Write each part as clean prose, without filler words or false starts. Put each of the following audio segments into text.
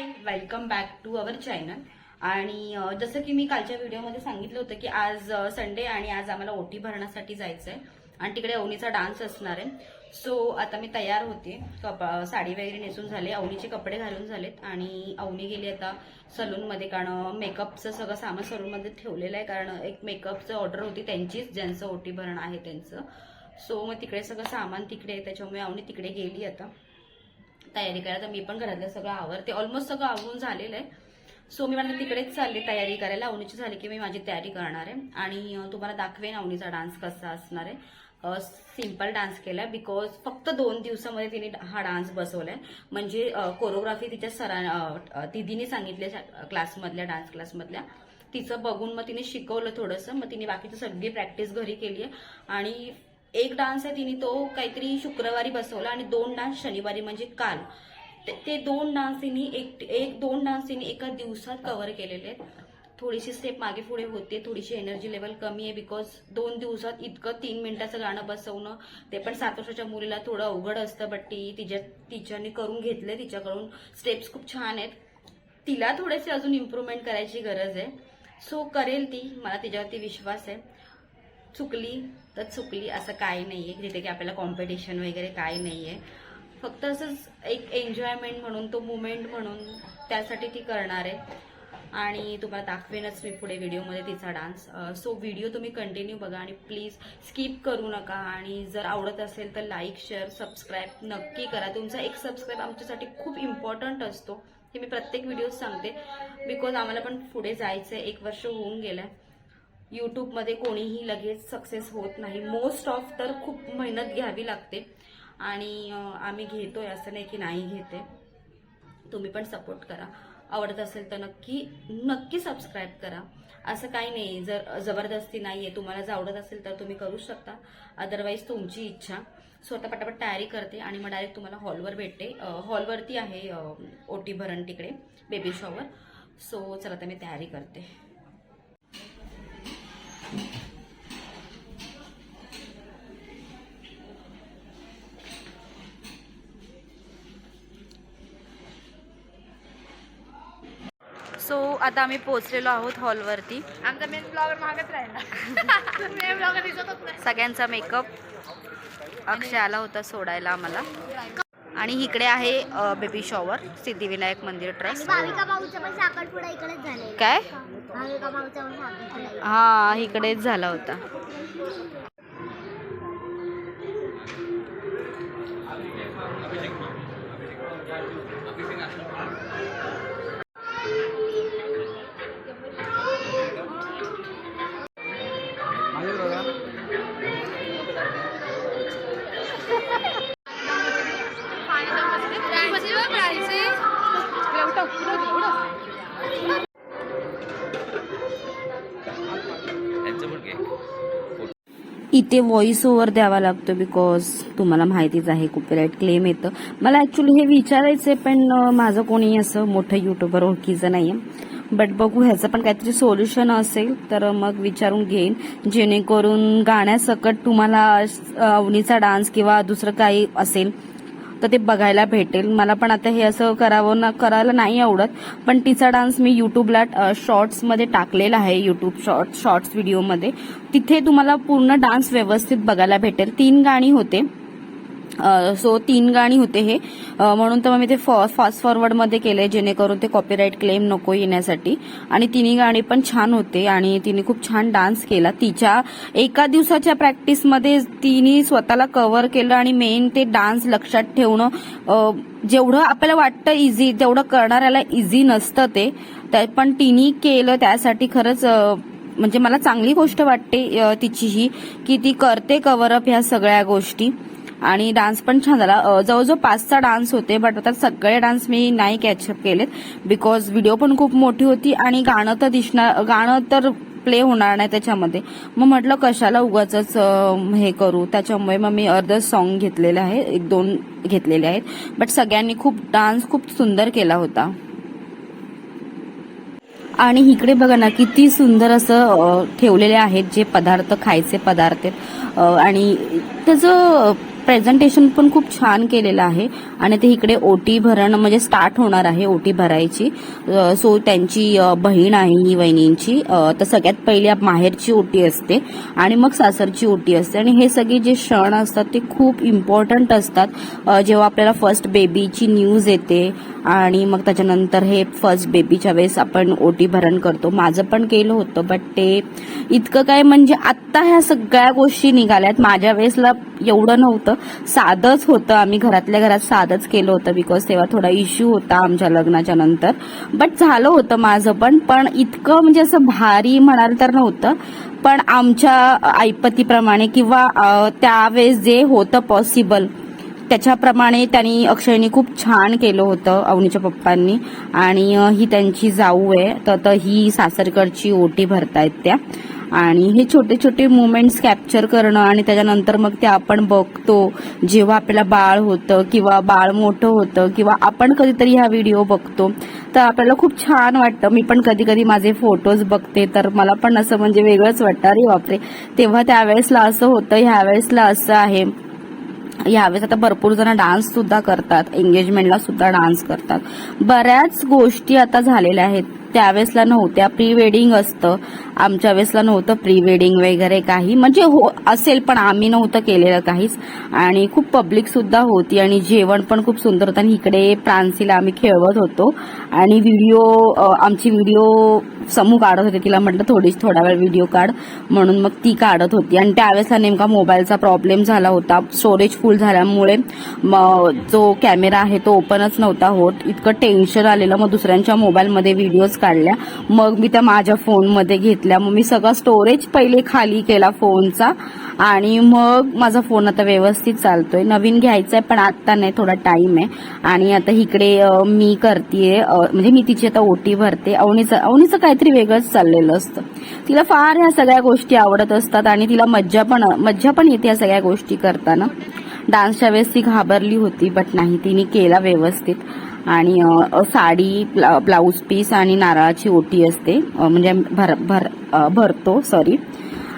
Welcome back to our channel. आणि जसं की मी कालच्या व्हिडिओमध्ये सांगितलं होतं की आज संडे आणि आज आम्हाला ओटी भरण्यासाठी जायचं आहे आणि तिकडे अवनीचा डान्स असणार आहे. सो आता मी तयार होते, साडी वगैरे नेसून झाले, अवनीचे कपडे घालून झालेत आणि अवनी गेली आता सलूनमध्ये, कारण मेकअपचं सगळं सामान सलूनमध्ये ठेवलेलं आहे, कारण एक मेकअपचं ऑर्डर होती त्यांचीच, ज्यांचं ओटी भरण आहे त्यांचं. सो मग तिकडे सगळं सामान तिकडे आहे, त्याच्यामुळे अवनी तिकडे गेली आता तयारी करायला. तर मी पण घरातलं सगळं आवरते, ऑलमोस्ट सगळं आवरून झालेलं आहे. सो मी मला तिकडेच चालले तयारी करायला. अवनीची झाली की मी माझी तयारी करणार आहे आणि तुम्हाला दाखवेन अवनीचा डान्स कसा असणार आहे. सिम्पल डान्स केलाय बिकॉज फक्त 2 दिवसामध्ये तिने हा डान्स बसवलाय. म्हणजे कोरिओग्राफी तिच्या दिदीने सांगितले क्लासमधल्या, डान्स क्लासमधल्या, तिचं बघून मग तिने शिकवलं थोडंसं. मग तिने बाकीची सगळी प्रॅक्टिस घरी केली आहे. आणि एक डान्स आहे तिने तो काहीतरी शुक्रवारी बसवला आणि 2 डान्स शनिवारी, म्हणजे काल. ते 2 डान्स तिने 2 डान्स तिने एका दिवसात कव्हर केलेले आहेत. थोडीशी स्टेप मागे पुढे होते, थोडीशी एनर्जी लेवल कमी आहे बिकॉज 2 दिवसात इतकं 3 मिनिटाचं गाणं बसवणं, ते पण 7 वर्षाच्या मुलीला थोडं अवघड असतं. बट तिच्याने करून घेतले, तिच्याकडून स्टेप्स खूप छान आहेत. तिला थोडेसे अजून इम्प्रूव्हमेंट करायची गरज आहे. सो करेल ती, मला तिच्यावरती विश्वास आहे. चुकली तर चुकली असं काही नाहीये, जिथे की आपल्याला कॉम्पिटिशन वगैरे काही नाहीये. फक्त असंच एक एन्जॉयमेंट म्हणून, तो मुमेंट म्हणून, त्यासाठी ती करणार आहे. आणि तुम्हाला दाखवेनच मी पुढे व्हिडिओमध्ये तिचा डान्स. सो व्हिडिओ तुम्ही कंटिन्यू बघा आणि प्लीज स्किप करू नका. आणि जर आवडत असेल तर लाईक, शेअर, सबस्क्राईब नक्की करा. तुमचा एक सबस्क्राईब आमच्यासाठी खूप इम्पॉर्टंट असतो, हे मी प्रत्येक व्हिडिओ सांगते. बिकॉज आम्हाला पण पुढे जायचं आहे. 1 वर्ष होऊन गेलंय. यूट्यूबमध्ये कोणीही लगेच सक्सेस होत नाही, मोस्ट ऑफ तर खूप मेहनत घ्यावी लागते. आणि आम्ही घेतोय, असं नाही की नाही घेते. तुम्ही पण सपोर्ट करा. आवडत असेल तर नक्की सबस्क्राईब करा. असं काही नाही, जर जबरदस्ती नाहीये. तुम्हाला जर आवडत असेल तर तुम्ही करू शकता, अदरवाईज तुमची इच्छा. सो आता पटापट तयारी करते आणि मग डायरेक्ट तुम्हाला हॉलवर भेटते. हॉलवरती आहे ओटी भरण, तिकडे बेबी शॉवर. सो चला आता मी तयारी करते. सो आता आम्ही पोहोचलेलो आहोत हॉलवरती. आमचा मेन ब्लॉगर मागत राहिला. मेन ब्लॉगर दिसतच नाही. सगळ्यांचा मेकअप अक्षय आला होता सोडायला आम्हाला. आणि इकडे आहे बेबी शॉवर, सिद्धिविनायक मंदिर ट्रस्ट. भाविका भाऊचा पण साखरपुडा इकडेच झाले. काय? भाविका भाऊचा पण साखरपुडा हा, इकडेच झाला होता. इथे व्हॉइस ओव्हर द्यावा लागतो बिकॉज तुम्हाला माहितीच आहे कॉपीराइट क्लेम येतं. मला ऍक्च्युली हे विचारायचंय, पण माझं कोणी असं मोठं युट्यूबर ओळखीचं नाहीये. बट बघू, ह्याचं पण काहीतरी सोल्युशन असेल तर मग विचारून घेईन, जेणेकरून गाण्यासकट तुम्हाला अवनीचा डान्स किंवा दुसरं काही असेल तर ते बघायला भेटेल. मला पण आता हे असं करायला नाही आवडत, पण तिचा डान्स मी युट्यूबला शॉर्ट्समध्ये टाकलेला आहे, युट्यूब शॉर्ट्स व्हिडिओमध्ये. तिथे तुम्हाला पूर्ण डान्स व्यवस्थित बघायला भेटेल. 3 गाणी होते. सो 3 गाणी होते हे, म्हणून तर मी ते फास्ट फॉरवर्ड मध्ये केले, जेणेकरून ते कॉपीराइट क्लेम नको येण्यासाठी. आणि 3 गाणी पण छान होते आणि तिने खूप छान डान्स केला. तिच्या एका दिवसाच्या प्रॅक्टिसमध्ये तिने स्वतःला कव्हर केलं. आणि मेन ते डान्स लक्षात ठेवणं, जेवढं आपल्याला वाटतं इझी, तेवढं करणाऱ्याला इझी नसतं ते, पण तिने केलं. त्यासाठी खरंच म्हणजे मला चांगली गोष्ट वाटते तिची ही, की ती करते कव्हर अप ह्या सगळ्या गोष्टी. आणि डान्स पण छान झाला. जवळजवळ 5चा डान्स होते, बट आता सगळे डान्स मी नाही कॅचअप केलेत बिकॉज व्हिडिओ पण खूप मोठी होती आणि गाणं तर प्ले होणार नाही त्याच्यामध्ये. मग म्हटलं कशाला उगाचच हे करू, त्याच्यामुळे मग मी अर्ध सॉन्ग घेतलेले आहे, 1-2 घेतलेले आहेत. बट सगळ्यांनी डान्स खूप सुंदर केला होता. आणि इकडे बघा ना, किती सुंदर असं ठेवलेले आहेत जे पदार्थ, खायचे पदार्थ. आणि त्याचं प्रेझेंटेशन पण खूप छान केलेलं आहे आणि ते इकडे ओटी भरण म्हणजे स्टार्ट होणार आहे ओटी भरायची. सो त्यांची बहीण आहे ही वहिनींची, तर सगळ्यात पहिले माहेरची ओटी असते आणि मग सासरची ओटी असते आणि हे सगळे जे क्षण असतात ते खूप इम्पॉर्टंट असतात. जेव्हा आपल्याला फर्स्ट बेबीची न्यूज येते आणि मग त्याच्यानंतर हे फर्स्ट बेबीच्या वेळेस आपण ओटी भरण करतो. माझं पण केलं होतं, बट ते इतकं काय म्हणजे आत्ता ह्या सगळ्या गोष्टी निघाल्यात. माझ्या वेळेसला एवढं नव्हतं, साधंच होतं. आम्ही घरातल्या घरात साधंच केलं होतं बिकॉज तेव्हा थोडा इश्यू होता आमच्या लग्नाच्या नंतर, बट झालं होतं माझं पण इतकं म्हणजे असं भारी म्हणाल तर नव्हतं. पण आमच्या ऐपतीप्रमाणे किंवा त्यावेळेस जे होतं पॉसिबल त्याच्याप्रमाणे त्यांनी अक्षयनी खूप छान केलं होतं अवनीच्या पप्पांनी. आणि ही त्यांची जाऊ आहे, तर ही सासरकडची ओटी भरतायत त्या. आणि हे छोटे छोटे मुवमेंट्स कॅप्चर करणं आणि त्याच्यानंतर मग ते आपण बघतो जेव्हा आपल्याला बाळ होतं किंवा बाळ मोठं होतं किंवा आपण कधीतरी हा व्हिडिओ बघतो तर आपल्याला खूप छान वाटतं. मी पण कधी कधी माझे फोटोज बघते तर मला पण असं म्हणजे वेगळंच वाटतं, अरे बापरे तेव्हा त्यावेळेसला असं होतं, ह्या वेळेसला असं आहे. यावेळेस आता भरपूर जण डान्स सुद्धा करतात, एंगेजमेंटला सुद्धा डान्स करतात. बऱ्याच गोष्टी आता झालेल्या आहेत, त्यावेळेसला नव्हत्या. प्री वेडिंग असतं, आमच्या वेळेसला नव्हतं प्री वेडिंग वगैरे काही, म्हणजे हो असेल पण आम्ही नव्हतं केलेलं काहीच. आणि खूप पब्लिक सुद्धा होती आणि जेवण पण खूप सुंदर होतं. आणि इकडे प्रांसीला आम्ही खेळवत होतो आणि आमची व्हिडिओ समूह काढत होते. तिला म्हटलं थोडा वेळ व्हिडिओ काढ म्हणून मग ती काढत होती. आणि त्यावेळेसला नेमका मोबाईलचा प्रॉब्लेम झाला होता, स्टोरेज फुल झाल्यामुळे जो कॅमेरा आहे तो ओपनच नव्हता होत. इतकं टेन्शन आलेलं, मग दुसऱ्यांच्या मोबाईलमध्ये व्हिडिओज काढल्या, मग मी त्या माझ्या फोनमध्ये घेतल्या. मग मी सगळा स्टोरेज पहिले खाली केला फोनचा आणि मग माझा फोन आता व्यवस्थित चालतोय. नवीन घ्यायचा आहे पण आता नाही, थोडा टाइम आहे. आणि आता इकडे मी करतेय, म्हणजे मी तिची आता ओटी भरते. अवनीचं काहीतरी वेगळंच चाललेलं असतं. तिला फार ह्या सगळ्या गोष्टी आवडत असतात आणि तिला मज्जा पण येते या सगळ्या गोष्टी करताना. डान्सच्या वेळेस ती घाबरली होती, बट नाही, तिने केला व्यवस्थित. आणि साडी, ब्लाऊज पीस आणि नारळाची ओटी असते, म्हणजे भरतो सॉरी.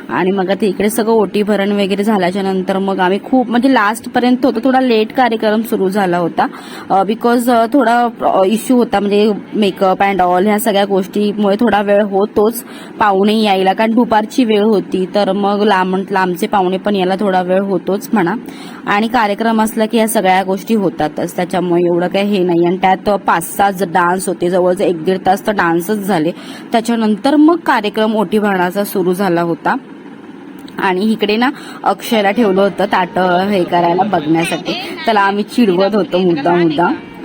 आणि मग आता इकडे सगळं ओटी भरण वगैरे झाल्याच्या नंतर मग आम्ही खूप म्हणजे लास्ट पर्यंत होतो. थोडा लेट कार्यक्रम सुरू झाला होता बिकॉज थोडा इश्यू होता, म्हणजे मेकअप अँड ऑल ह्या सगळ्या गोष्टीमुळे थोडा वेळ होतोच पाहुणे यायला, कारण दुपारची वेळ होती. तर मग लांबचे पाहुणे पण यायला थोडा वेळ होतोच म्हणा. आणि कार्यक्रम असला की ह्या सगळ्या गोष्टी होतातच, त्याच्यामुळे एवढं काही हे नाही. आणि त्यात 5-6 डान्स होते, जवळजवळ 1-1.5 तास तर डान्सच झाले. त्याच्यानंतर मग कार्यक्रम ओटी भरणाचा सुरू झाला होता. आणि इकडे ना अक्षयला ठेवलं होतं ताट हे करायला बघण्यासाठी, त्याला आम्ही चिडवत होतो मुद्दाम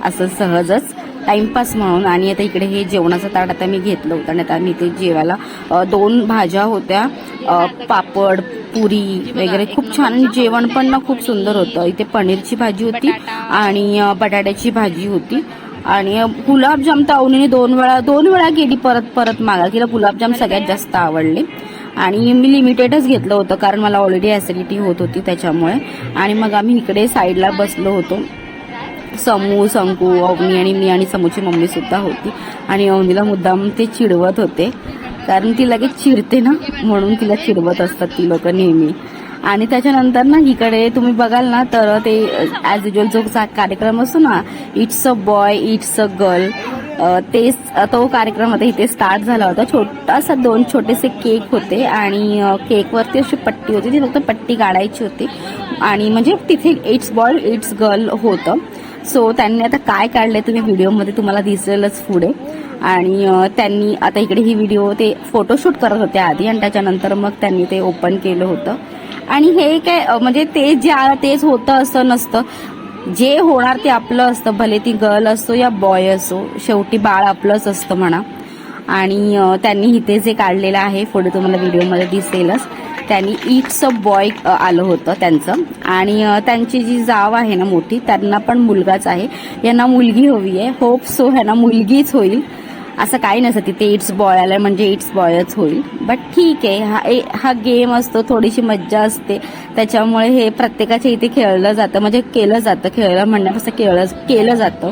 असं सहजच टाइमपास म्हणून. आणि आता इकडे हे जेवणाचं ताट आता मी घेतलं होतं आणि आता मी ते जेवायला 2 भाज्या होत्या, पापड, पुरी वगैरे खूप छान. जेवण पण ना खूप सुंदर होतं. इथे पनीरची भाजी होती आणि बटाट्याची भाजी होती. आणि गुलाबजाम तर अवनीने 2 वेळा केली, परत मागा. तिला गुलाबजाम सगळ्यात जास्त आवडले आणि मी लिमिटेडच घेतलं होतं कारण मला ऑलरेडी ऍसिडिटी होत होती त्याच्यामुळे. आणि मग आम्ही इकडे साईडला बसलो होतो. संकू, अवनी आणि मी आणि समूची मम्मी सुद्धा होती. आणि अवनीला मुद्दाम ते चिडवत होते कारण ती लगेच चिडते ना, म्हणून तिला चिडवत असतात ती लोक नेहमी. आणि त्याच्यानंतर ना इकडे तुम्ही बघाल ना तर ते ॲज युजल जो कार्यक्रम असतो ना, it's a boy it's a girl, तो कार्यक्रम आता इथे स्टार्ट झाला होता. छोटासा 2 छोटेसे केक होते आणि केकवरती अशी पट्टी होती, ती फक्त पट्टी काढायची होती. आणि म्हणजे तिथे इट्स बॉय इट्स गर्ल होतं. सो त्यांनी आता काय काढलंय तुम्ही व्हिडिओमध्ये तुम्हाला दिसेलच पुढे. आणि त्यांनी आता इकडे ही व्हिडिओ ते फोटोशूट करत होते आधी आणि त्याच्यानंतर मग त्यांनी ते ओपन केलं होतं. आणि हे काय म्हणजे तेच होतं असं नसतं, जे होणार ते आपलं असतं, भले ती गर्ल असो या बॉय असो, शेवटी बाळ आपलंच असतं म्हणा. आणि त्यांनी इथे जे काढलेलं आहे पुढे तुम्हाला व्हिडिओमध्ये दिसेलच, त्यांनी इट्स अ बॉय आलं होतं त्यांचं. आणि त्यांची जी जाव आहे ना मोठी, त्यांना पण मुलगाच आहे. यांना मुलगी हवी आहे, होप सो ह्यांना मुलगीच होईल. असं काही नसतं, तिथे इट्स बॉय आलं म्हणजे इट्स बॉयच होईल. बट ठीक आहे, हा गेम असतो, थोडीशी मज्जा असते, त्याच्यामुळे हे प्रत्येकाच्या इथे खेळलं जातं, म्हणजे केलं जातं, खेळलं म्हणण्यापासून केलं जातं.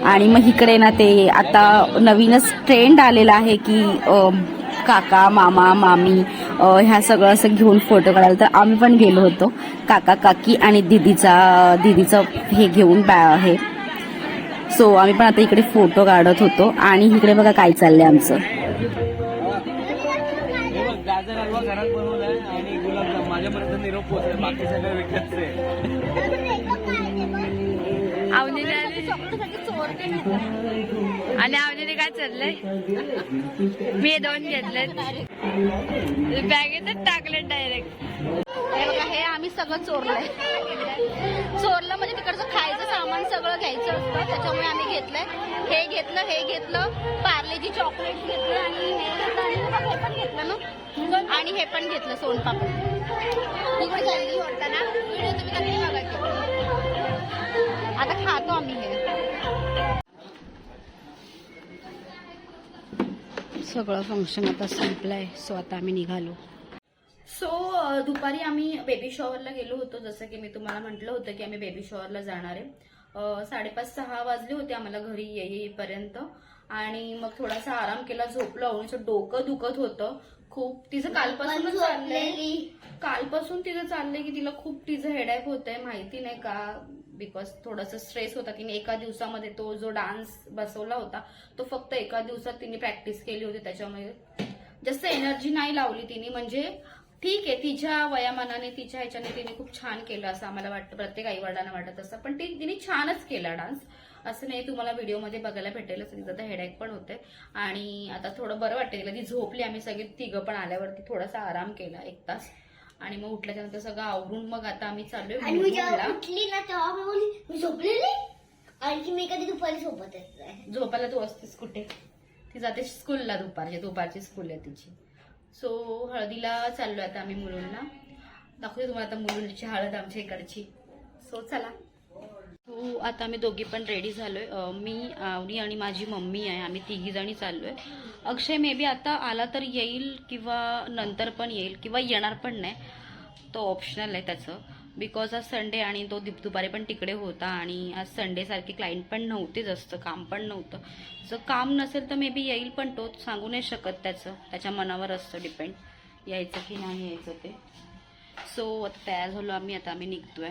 आणि मग इकडे ना ते आता नवीनच ट्रेंड आलेला आहे की काका मामा मामी ह्या सगळं असं घेऊन फोटो काढायला. तर आम्ही पण गेलो होतो काका काकी आणि दीदीचं हे घेऊन हे. सो आम्ही पण आता इकडे फोटो काढत होतो. आणि इकडे बघा काय चाललंय आमचं. गाजर हलवा घरात बनवलाय आणि गुलाबजाम माझ्यापर्यंत निरोप पोहोचले. बाकी सगळं विकतच आहे. आवनीने आणि आवनीने काय चाललंय, मी 2 घेतले बॅगेतच टाकले डायरेक्ट. हे बघा, हे आम्ही सगळं चोरलंय. चोरलं म्हणजे तिकडचं खायचं सामान सगळं घ्यायचं असतं, त्याच्यामुळे आम्ही घेतलंय. हे घेतलं पार्लेजी चॉकलेट घेतलं आणि हे पण घेतलं ना, आणि हे पण घेतलं सोनपापड. तिकडे जल्दी होता ना व्हिडिओ, तुम्ही नक्की बघायचं. आता खातो आम्ही हे सगळं फंक्शन आता संपलंय. सो आता आम्ही निघालो. सो दुपारी आम्ही बेबी शॉवरला गेलो होतो. जसं की मी तुम्हाला म्हटलं होतं की आम्ही बेबी शॉवरला जाणार आहे. 5:30-6 वाजले होते आम्हाला घरी येईपर्यंत. आणि मग थोडासा आराम केला, झोपलो. अवनीचं डोकं दुखत होतं खूप. तिचं कालपासून तिचं चाललंय की तिला खूप तिचं हेडॅक होतंय. माहिती नाही का, बिकॉज थोडासा स्ट्रेस होता. तिने एका दिवसामध्ये तो जो डान्स बसवला होता तो फक्त एका दिवसात तिने प्रॅक्टिस केली होती. त्याच्यामुळे जास्त एनर्जी नाही लावली तिने. म्हणजे ठीक आहे, तिच्या वयामानाने तिच्या ह्याच्याने तिने खूप छान केलं असं आम्हाला वाटतं. प्रत्येक आईवडिलांना वाटत असतं, पण तिने छानच केला डान्स. असं नाही, तुम्हाला व्हिडिओमध्ये बघायला भेटेलच. तिचं तर हेडॅक पण होते आणि आता थोडं बरं वाटतं तिला. ती झोपली. आम्ही सगळे तिघं पण आल्यावरती थोडासा आराम केला 1 तास. आणि मग उठल्याच्यानंतर सगळं आवरून मग आता आम्ही चाललोय. उठली ना तेव्हा मी झोपलेली, आणि मी कधी दुपारी झोपत येत. झोपायला तू असतेस कुठे? ती जाते स्कूलला, दुपारची स्कूल आहे तिची. सो हळदीला चाललोय आता आम्ही मुलुंडला. दाखवते तुम्हाला आता मुलुंडची हळद आमच्या इकडची. सो चला. हो, आता आम्ही दोघी पण रेडी झालोय. मी आवनी आणि माझी मम्मी आहे. आम्ही 3 जणी चाललोय. अक्षय मे बी आता आला तर येईल किंवा नंतर पण येईल किंवा येणार पण नाही. तो ऑप्शनल आहे त्याचं. बिकॉज आज संडे आणि तो दुपारी पण तिकडे होता. आणि आज संडे सारखे क्लायंट पण नव्हते, जास्त काम पण नव्हतं. जर काम नसेल तर मे बी येईल, पण तो सांगू नाही शकत. त्याच्या मनावर असतं डिपेंड, यायचं की नाही यायचं ते. सो आता तयार झालो आम्ही. आता आम्ही निघतोय.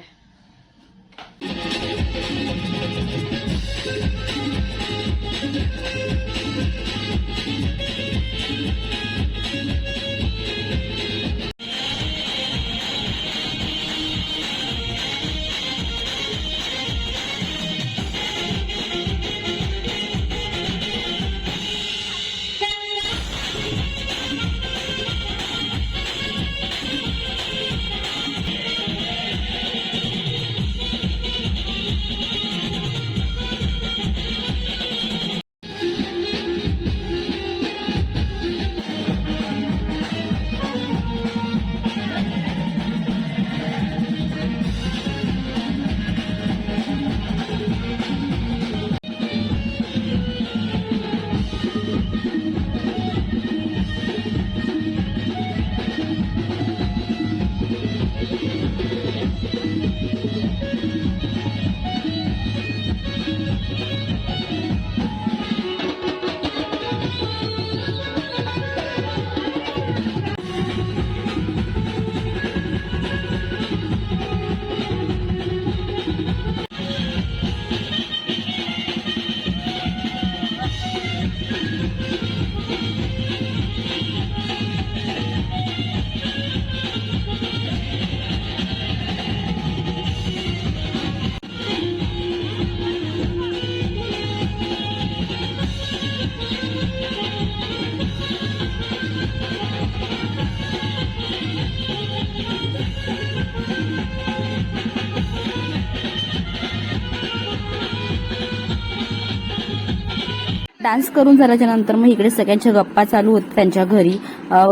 डान्स करून झाल्याच्या नंतर मग इकडे सगळ्यांच्या गप्पा चालू होत्या त्यांच्या घरी.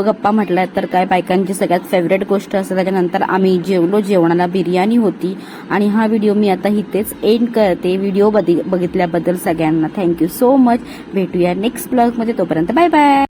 गप्पा म्हटल्या तर काय, बायकांची सगळ्यात फेवरेट गोष्ट असते. त्याच्यानंतर आम्ही जेवलो. जेवणाला बिर्याणी होती. आणि हा व्हिडिओ मी आता इथेच एंड करते. व्हिडिओ बघितल्याबद्दल सगळ्यांना थँक्यू सो मच. भेटूया नेक्स्ट ब्लॉगमध्ये. तोपर्यंत बाय बाय.